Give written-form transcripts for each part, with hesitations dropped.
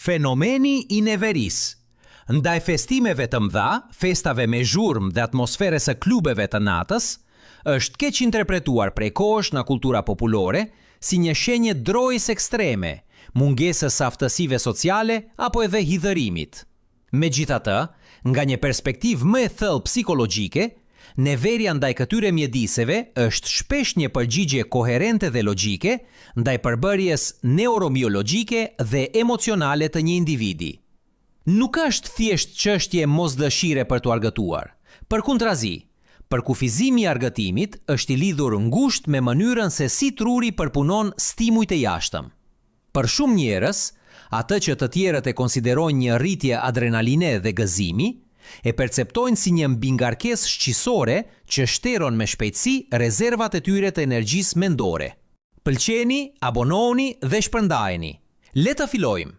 Fenomeni i neveris. Ndaj festimeve të mëdha, festave me zhurmë dhe atmosferës së klubeve të natës, është keq interpretuar prej kohësh nga kultura populore si një shenjë drojës ekstreme, mungesës së aftësive sociale apo edhe hidhërimit. Megjithatë, nga një perspektivë më e thellë psikologjike, neverja ndaj këtyre mjediseve është shpesh një përgjigje koherente dhe logjike ndaj përbërjes neurobiologjike dhe emocionale të një individi. Nuk është thjesht çështje mosdëshire për t'u argëtuar. Përkundrazi, përkufizimi i argëtimit është i lidhur ngushtë me mënyrën se si truri përpunon stimujt e jashtëm. Për shumë njerëz, atë që të tjerët e konsiderojnë një rritje adrenaline dhe gëzimi, e perceptojnë si një mbingarkesë shqisore që shteron me shpejtësi rezervat e tyre të energjisë mendore. Pëlqeni, abonohuni dhe shpërndajeni. Le të fillojmë.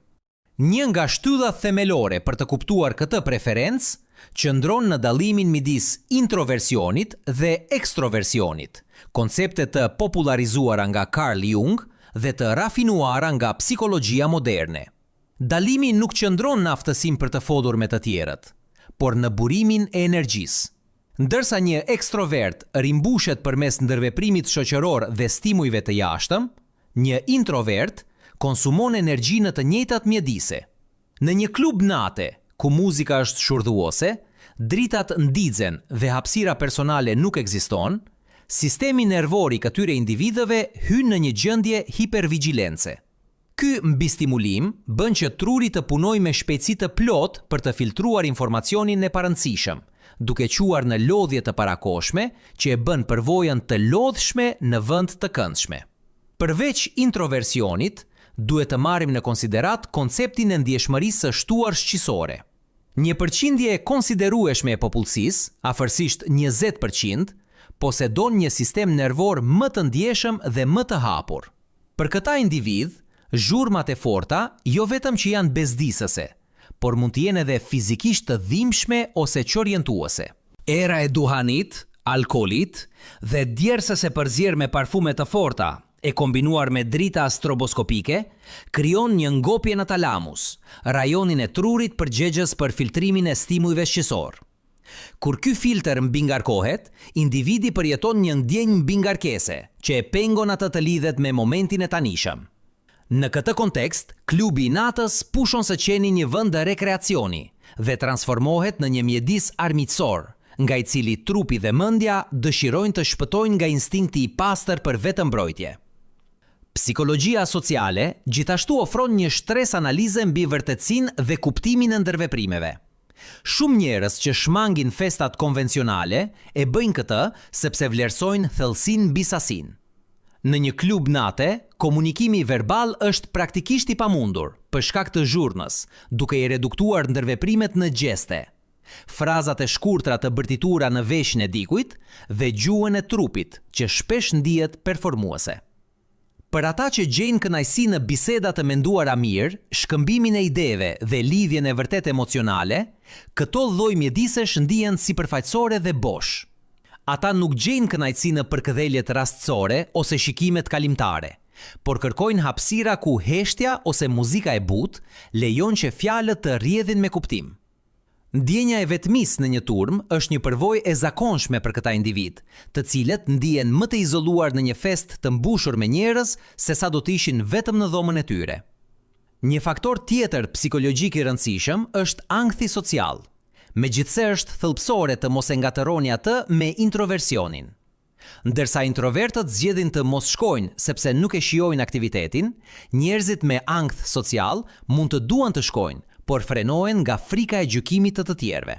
Një nga shtyllat themelore për të kuptuar këtë preferencë qëndron në dallimin midis introversionit dhe ekstroversionit, koncepte të popularizuara nga Carl Jung dhe të rafinuara nga psikologjia moderne. Dallimi nuk qëndron në aftësinë për të folur me të tjerët, por në burimin e energjisë. Ndërsa një ekstrovert rimbushet përmes ndërveprimit shoqëror dhe stimujve të jashtëm, një introvert konsumon energji në të njëjtat mjedise. Në një klub nate, ku muzika është shurdhuose, dritat ndixhen dhe hapësira personale nuk ekziston, sistemi nervor i këtyre individëve hyn në një gjendje hipervigjilence. Ky mbistimulim bën që truri të punojë me shpejtësi të plot për të filtruar informacionin e parëndësishëm, duke quar në lodhje të parakohshme që e bën përvojën të lodhshme në vend të këndshme. Përveç introversionit, duhet të marrim në konsiderat konceptin e ndjeshmërisë së shtuar shqisore. Një përqindje e konsiderueshme e popullsisë, afërsisht 20%, posedon një sistem nervor më të ndjeshëm dhe më të hapur. Për këta individ, zhurmat e forta jo vetëm që janë bezdisëse, por mund të jenë edhe fizikisht të dhimbshme ose çorientuese. Era e duhanit, alkoolit dhe djersës e përzier me parfume të forta, e kombinuar me drita stroboskopike, krijon një ngopje në talamus, rajonin e trurit përgjegjës për filtrimin e stimujve shqisor. Kur ky filter mbingarkohet, individi përjeton një ndjenjë mbingarkese, që e pengon atë të lidhet me momentin e tanishëm. Në këtë kontekst, klubi i natës pushon së qeni një vend rekreacioni dhe transformohet në një mjedis armiqësor, nga i cili trupi dhe mendja dëshirojnë të shpëtojnë nga instinkti i pastër për vetëmbrojtje. Psikologjia sociale gjithashtu ofron një shtres analize mbi vërtetësinë dhe kuptimin e ndërveprimeve. Shumë njerëz që shmangin festat konvencionale e bëjnë këtë sepse vlerësojnë thellësinë mbi sasinë. Në një klub nate, komunikimi verbal është praktikisht i pamundur për shkak të zhurnës, duke i reduktuar ndërveprimet në gjeste, frazat e shkurtra të bërtitura në veshjen e dikujt dhe gjuhën e trupit, që shpesh ndihet performuese. Për ata që gjejnë kënaqësi në biseda të menduara mirë, shkëmbimin e ideve dhe lidhjen e vërtet emocionale, këto lloj mjedisesh ndihen sipërfaqësore dhe bosh. Ata nuk gjejnë kënaqësi në përkëdheljet rastësore ose shikimet kalimtare, por kërkojnë hapësira ku heshtja ose muzika e butë lejon që fjalët të rrjedhin me kuptim. Ndjenja e vetmisë në një turm është një përvojë e zakonshme për këta individ, të cilët ndihen më të izoluar në një fest të mbushur me njerëz sesa do të ishin vetëm në dhomën e tyre. Një faktor tjetër psikologjik i rëndësishëm është ankthi social. Megjithse është thelbësore të mos e ngatëroni atë me introversionin. Ndërsa introvertët zgjedhin të mos shkojnë sepse nuk e shijojnë aktivitetin, njerëzit me ankth social mund të duan të shkojnë, por frenohen nga frika e gjykimit të tjerëve.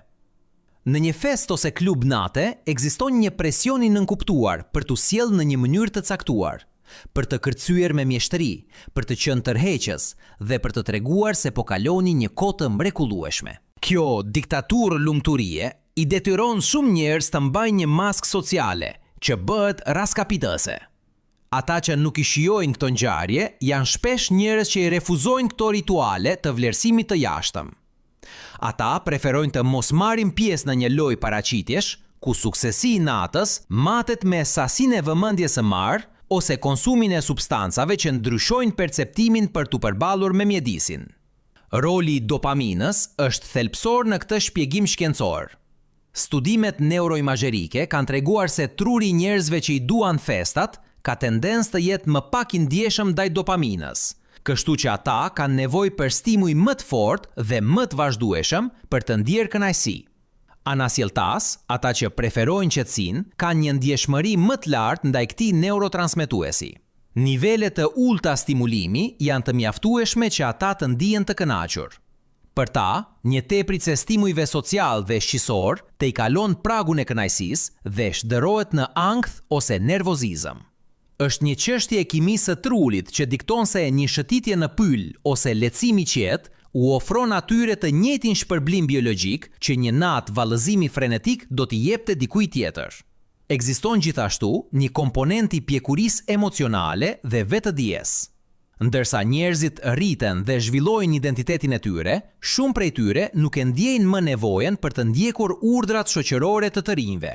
Në një fest ose klub nate, ekziston një presion i nënkuptuar për t'u sjellë në një mënyrë të caktuar, për të kërcyer me mjeshtri, për të qenë tërheqës dhe për të treguar se po kaloni një kohë të mrekullueshme. Kjo diktaturë lumturie i detyron shumë njerëz të mbajnë një maskë sociale, që bëhet raskapitëse. Ata që nuk i shijojnë këto ngjarje janë shpesh njerëz që i refuzojnë këto rituale të vlerësimit të jashtëm. Ata preferojnë të mos marrin pjesë në një lojë paraqitjesh, ku suksesi i natës matet me sasinë e vëmendjes së marrë ose konsumin e substancave që ndryshojnë perceptimin për t'u përballur me mjedisin. Roli i dopaminës është thelpsor në këtë shpjegim shkencor. Studimet neuroimazherike kanë treguar se truri i njerëzve që i duan festat ka tendencë të jetë më pak i ndjeshëm ndaj dopaminës, kështu që ata kanë nevojë për stimuj më të fortë dhe më të vazhdueshëm për të ndjerë kënaqësi. Anasjelltas, ata që preferojnë qetësinë, kanë një ndjeshmëri më të lartë ndaj këtij neurotransmetuesi. Nivelet të ulta stimulimi janë të mjaftueshme që ata të ndihen të kënaqur. Për ta, një tepritse stimujve social dhe shqisor të i kalon pragun e kënaqësisë dhe shndërrohet në ankth ose nervozizëm. Është një çështje e kimisë së trurit që dikton se një shëtitje në pyll ose lehtësim i qetë u ofron atyre të njëjtin shpërblim biologjik që një natë vallëzimi frenetik do t'i jepte dikujt tjetër. Ekziston gjithashtu një komponent i pjekurisë emocionale dhe vetëdijes. Ndërsa njerëzit rriten dhe zhvillojnë identitetin e tyre, shumë prej tyre nuk e ndjejnë më nevojën për të ndjekur urdhrat shoqërore të rinjve.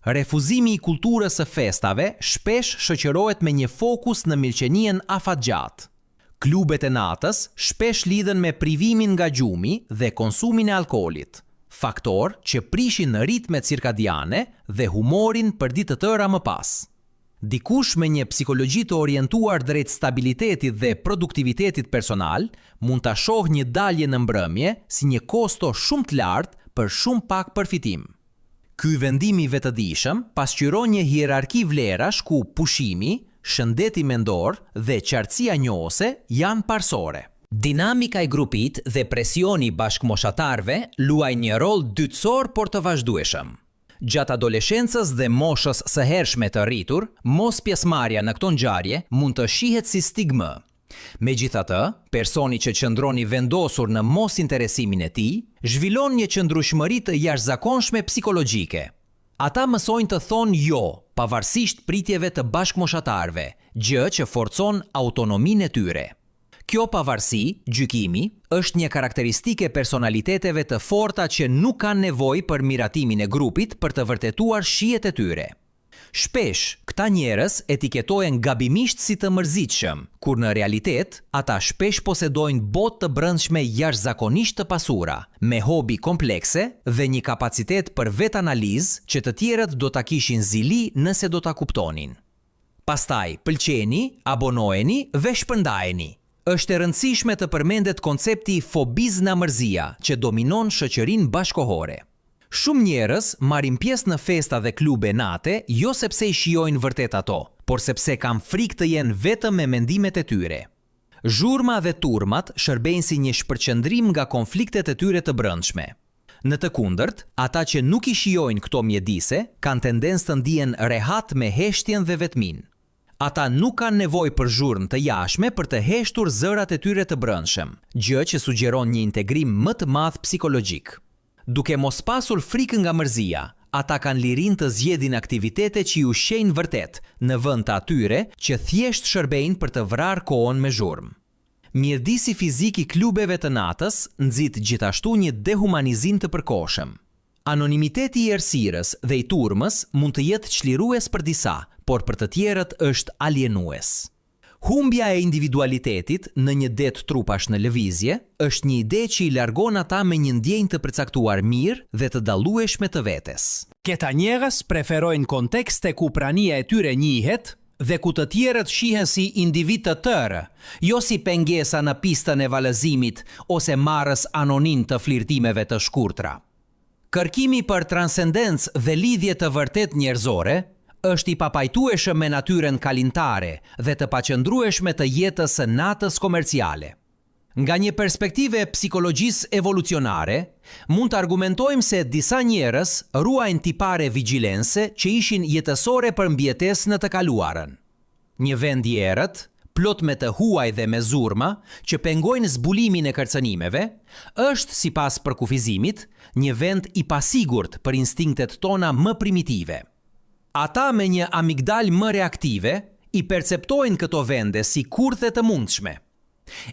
Refuzimi i kulturës së festave shpesh shoqërohet me një fokus në mirëqenien afatgjatë. Klubet e natës shpesh lidhen me privimin nga gjumi dhe konsumin e alkoolit, faktor që prishin ritmet cirkadiane dhe humorin për ditë të tëra më pas. Dikush me një psikologji të orientuar drejt stabilitetit dhe produktivitetit personal mund ta shohë një dalje në mbrëmje si një kosto shumë të lartë për shumë pak përfitim. Ky vendim i vetëdijshëm pasqyron një hierarki vlerash ku pushimi, shëndeti mendor dhe qartësia njohëse janë parsore. Dinamika e grupit dhe presioni bashkëmoshatarëve luajnë një rol dytësor por të vazhdueshëm. Gjatë adoleshencës dhe moshës së hershme të rritur, mos pjesëmarrja në këto ngjarje mund të shihet si stigmë. Megjithatë, personi që qëndron i vendosur në mos interesimin e tij, zhvillon një qëndrueshmëri të jashtëzakonshme psikologjike. Ata mësojnë të thonë jo, pavarësisht pritjeve të bashkëmoshatarëve, gjë që forcon autonominë e tyre. Kjo pavarësi, gjykimi, është një karakteristike personaliteteve të forta që nuk kanë nevojë për miratimin e grupit për të vërtetuar shijet e tyre. Shpesh, këta njerëz etiketohen gabimisht si të mërzitshëm, kur në realitet, ata shpesh posedojnë botë të brendshme jashtëzakonisht të pasura, me hobi komplekse dhe një kapacitet për vetanalizë që të tjerët do ta kishin zili nëse do ta kuptonin. Pastaj, pëlqeni, abonoheni dhe shpërndajeni. Është e rëndësishme të përmendet koncepti fobizë nga mërzia që dominon shoqërinë bashkohore. Shumë njerëz marrin pjesë në festa dhe klube nate jo sepse i shijojnë vërtet ato, por sepse kanë frikë të jenë vetëm me mendimet e tyre. Zhurma dhe turmat shërbejnë si një shpërqendrim nga konfliktet e tyre të brendshme. Në të kundërt, ata që nuk i shijojnë këto mjedise kanë tendencë të ndihen rehat me heshtjen dhe vetmin. Ata nuk kanë nevojë për zhurmë të jashtme për të heshtur zërat e tyre të brendshëm, gjë që sugjeron një integrim më të madh psikologjik. Duke mos pasur frikë nga mërzia, ata kanë lirinë të zgjedhin aktivitete që ju ushqejnë vërtet, në vend të atyre që thjesht shërbejnë për të vrarë kohën me zhurmë. Mjedisi fizik i klubeve të natës nxit gjithashtu një dehumanizim të përkohshëm. Anonimiteti i errësirës dhe i turmës mund të jetë çlirues për disa, por për të tjerët është alienues. Humbja e individualitetit në një det trupash në lëvizje është një ide që i largon ata me një ndjenjë të përcaktuar mirë dhe të dallueshme të vetes. Këta njerëz preferojnë kontekste ku prania e tyre njihet dhe ku të tjerët shihen si individ të tërë, jo si pengesa në pistën e valëzimit ose marrës anonim të flirtimeve të shkurtra. Kërkimi për transcendencë dhe lidhje të vërtet njerëzore është i papajtueshëm me natyrën kalintare dhe të paqëndrueshme të jetës së natës komerciale. Nga një perspektive psikologjisë evolucionare, mund të argumentojmë se disa njerëz ruajnë tipare vigjilense që ishin jetësore për mbjetesë në të kaluarën. Një vend i errët, plot me të huaj dhe me zurma, që pengojnë zbulimin e kërcënimeve, është, sipas përkufizimit, një vend i pasigurt për instinktet tona më primitive. Ata me një amigdal më reaktive i perceptojnë këto vende si kurthe të mundshme.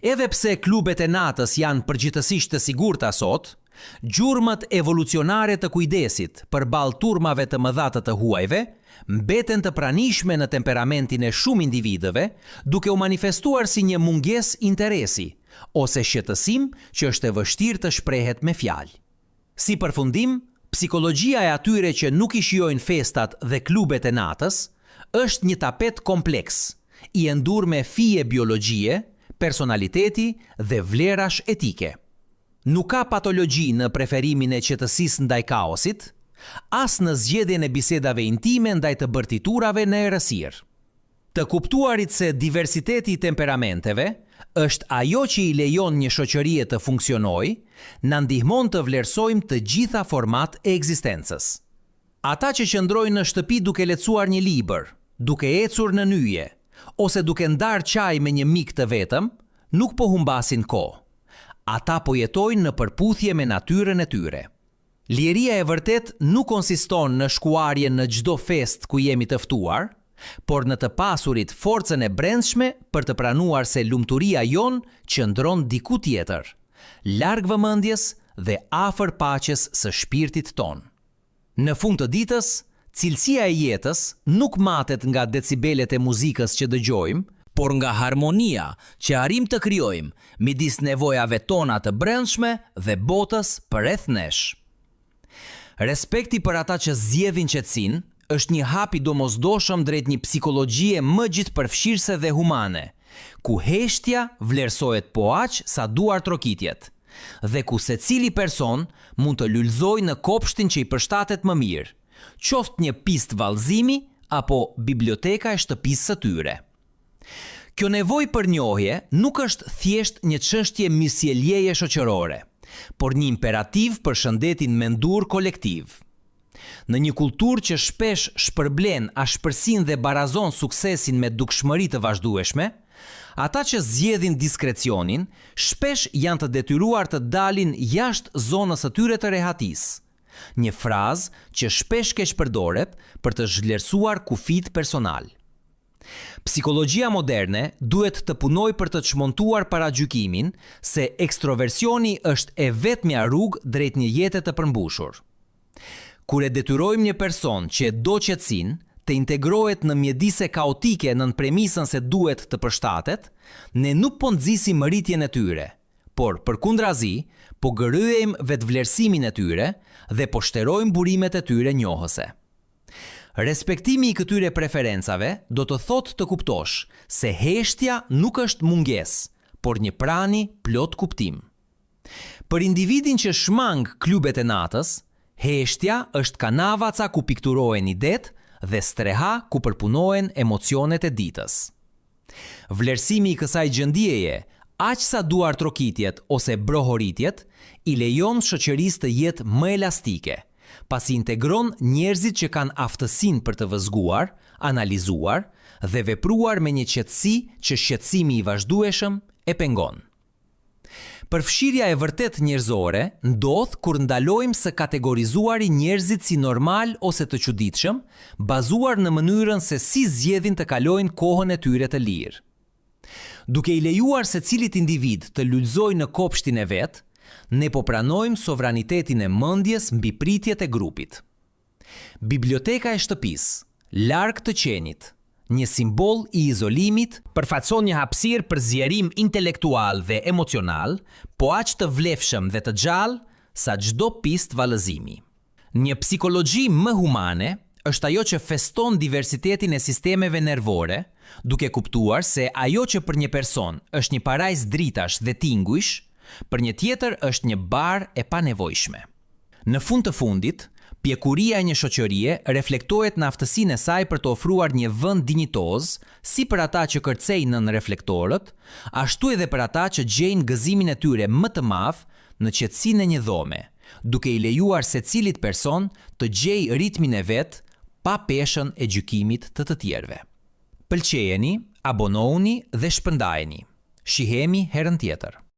Edhe pse klubet e natës janë përgjithësisht të sigurta sot, gjurmët evolucionare të kujdesit përballë turmave të mëdha të huajve mbeten të pranishme në temperamentin e shumë individëve, duke u manifestuar si një mungesë interesi, ose shqetësim që është e vështirë të shprehet me fjalë. Si përfundim, psikologjia e atyre që nuk i shijojnë festat dhe klubet e natës është një tapet kompleks, i endur me fije biologjie, personaliteti dhe vlerash etike. Nuk ka patologji në preferimin e qetësisë ndaj kaosit, as në zgjedhjen e bisedave intime ndaj të bërtiturave në errësirë. Të kuptuarit se diversiteti i temperamenteve është ajo që i lejon një shoqërie të funksionojë, na ndihmon të vlerësojmë të gjitha format e ekzistencës. Ata që qëndrojnë në shtëpi duke lexuar një libër, duke ecur në nyje, ose duke ndarë çaj me një mik të vetëm, nuk po humbasin kohë. Ata po jetojnë në përputhje me natyrën e tyre. Liria e vërtet nuk konsiston në shkuarje në çdo festë ku jemi të ftuar, por në të pasurit forcën e brendshme për të pranuar se lumturia jon qëndron diku tjetër, larg vëmendjes dhe afër paqes së shpirtit ton. Në fund të ditës, cilësia e jetës nuk matet nga decibelet e muzikës që dëgjojmë, por nga harmonia që arrim të krijojmë midis nevojave tona të brendshme dhe botës përreth nesh. Respekti për ata që zgjedhin qetësinë është një hap i domosdoshëm drejt një psikologjie më gjithëpërfshirëse dhe humane, ku heshtja vlerësohet po aq sa duar trokitjet, dhe ku secili person mund të lulëzojë në kopshtin që i përshtatet më mirë, qoftë një pistë vallëzimi apo biblioteka e shtëpisë së tyre. Kjo nevojë për njohje nuk është thjesht një çështje mysjeljeje shoqërore, por një imperativ për shëndetin mendur kolektiv. Në një kulturë që shpesh shpërblen ashpërsinë dhe barazon suksesin me dukshmëri të vazhdueshme, ata që zgjedhin diskrecionin shpesh janë të detyruar të dalin jashtë zonës së tyre të rehatisë. Një frazë që shpesh keq përdoret për të zhvlerësuar kufit personal. Psikologjia moderne duhet të punojë për të çmontuar paragjykimin se ekstroversioni është e vetmja rrugë drejt një jete të përmbushur. Kur e detyrojmë një person që do qetësinë të integrohet në mjedise kaotike nën premisën se duhet të përshtatet, ne nuk po nxisim rritjen e tyre, por përkundrazi, po gërryejmë vetvlerësimin e tyre dhe po shterojmë burimet e tyre njohëse. Respektimi i këtyre preferencave do të thotë të kuptosh se heshtja nuk është mungesë, por një prani plot kuptim. Për individin që shmang klubet e natës, heshtja është kanavaca ku pikturohen idet dhe streha ku përpunohen emocionet e ditës. Vlerësimi i kësaj gjendjeje, aq sa duar trokitjet ose brohoritjet, i lejon shoqërisë të jetë më elastike, pasi integron njerëzit që kanë aftësinë për të vëzhguar, analizuar dhe vepruar me një qetësi që shqetësimi i vazhdueshëm e pengon. Përfshirja e vërtet njerëzore ndodh kur ndalojmë së kategorizuari njerëzit si normal ose të çuditshëm, bazuar në mënyrën se si zgjedhin të kalojnë kohën e tyre të lirë. Duke i lejuar secilit individ të lulëzojë në kopshtin e vet, ne po pranojmë sovranitetin e mendjes mbi pritjet e grupit. Biblioteka e shtëpisë, larg të qenit, një simbol i izolimit, përfaqëson një hapësirë për zgjerim intelektual dhe emocional, po aq të vlefshëm dhe të gjallë sa çdo pistë vallëzimi. Një psikologji më humane është ajo që feston diversitetin e sistemeve nervore, duke kuptuar se ajo që për një person është një parajs dritash dhe tinguish, për një tjetër është një barë e panevojshme. Në fund të fundit, pjekuria e një shoqërie reflektohet në aftësinë e saj për të ofruar një vend dinjitoz, si për ata që kërcejnë nën reflektorët, ashtu edhe për ata që gjejnë gëzimin e tyre më të madh në qetësinë e një dhome, duke i lejuar secilit person të gjejë ritmin e vet pa peshën e gjykimit të tjerëve. Pëlqejeni, abonohuni dhe shpërndajeni. Shihemi herën tjetër.